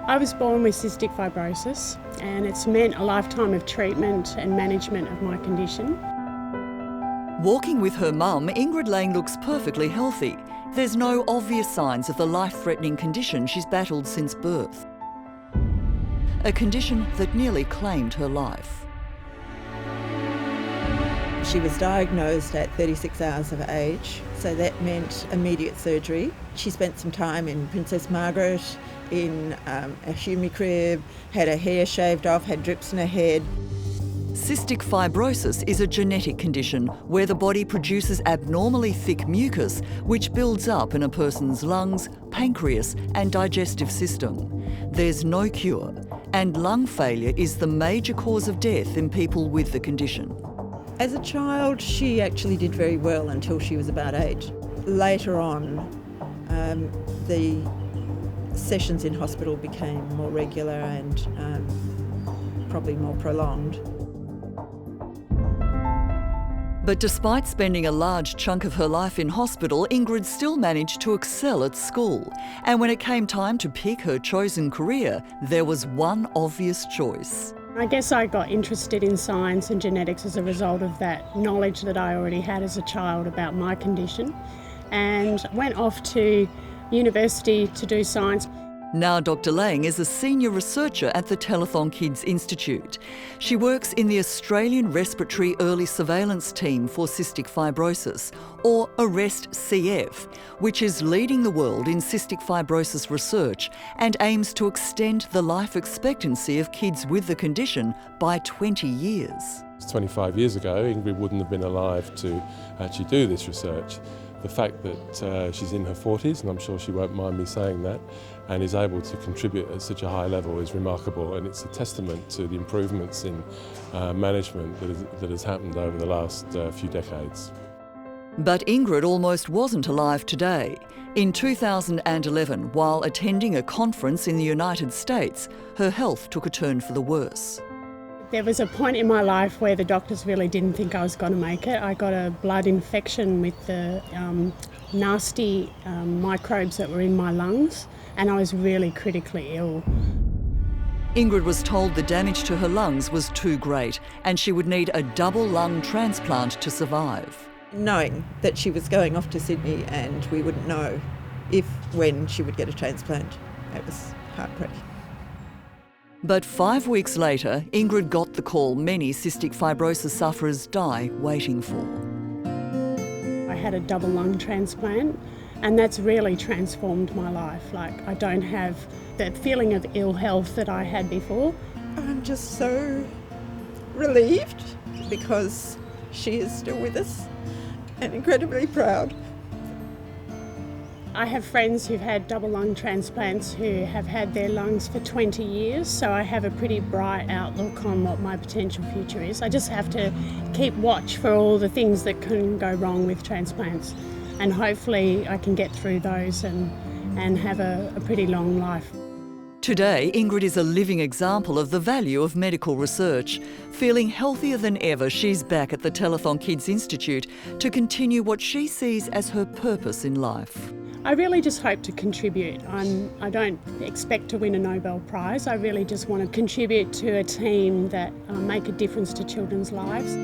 I was born with cystic fibrosis, and it's meant a lifetime of treatment and management of my condition. Walking with her mum, Ingrid Laing looks perfectly healthy. There's no obvious signs of the life-threatening condition she's battled since birth. A condition that nearly claimed her life. She was diagnosed at 36 hours of age, so that meant immediate surgery. She spent some time in Princess Margaret, in a humicrib, had her hair shaved off, had drips in her head. Cystic fibrosis is a genetic condition where the body produces abnormally thick mucus which builds up in a person's lungs, pancreas and digestive system. There's no cure, and lung failure is the major cause of death in people with the condition. As a child, she actually did very well until she was about 8. Later on, the sessions in hospital became more regular and probably more prolonged. But despite spending a large chunk of her life in hospital, Ingrid still managed to excel at school. And when it came time to pick her chosen career, there was one obvious choice. I guess I got interested in science and genetics as a result of that knowledge that I already had as a child about my condition, and went off to university to do science. Now Dr Laing is a senior researcher at the Telethon Kids Institute. She works in the Australian Respiratory Early Surveillance Team for Cystic Fibrosis, or ARREST-CF, which is leading the world in cystic fibrosis research and aims to extend the life expectancy of kids with the condition by 20 years. 25 years ago, Ingrid wouldn't have been alive to actually do this research. The fact that she's in her 40s, and I'm sure she won't mind me saying that, and is able to contribute at such a high level is remarkable, and it's a testament to the improvements in management that has happened over the last few decades. But Ingrid almost wasn't alive today. In 2011, while attending a conference in the United States, her health took a turn for the worse. There was a point in my life where the doctors really didn't think I was going to make it. I got a blood infection with the nasty microbes that were in my lungs, and I was really critically ill. Ingrid was told the damage to her lungs was too great and she would need a double lung transplant to survive. Knowing that she was going off to Sydney and we wouldn't know when she would get a transplant, it was heartbreaking. But 5 weeks later, Ingrid got the call many cystic fibrosis sufferers die waiting for. I had a double lung transplant, and that's really transformed my life. Like, I don't have that feeling of ill health that I had before. I'm just so relieved because she is still with us and incredibly proud. I have friends who've had double lung transplants who have had their lungs for 20 years, so I have a pretty bright outlook on what my potential future is. I just have to keep watch for all the things that can go wrong with transplants, and hopefully I can get through those and have a pretty long life. Today, Ingrid is a living example of the value of medical research. Feeling healthier than ever, she's back at the Telethon Kids Institute to continue what she sees as her purpose in life. I really just hope to contribute. I don't expect to win a Nobel Prize. I really just want to contribute to a team that make a difference to children's lives.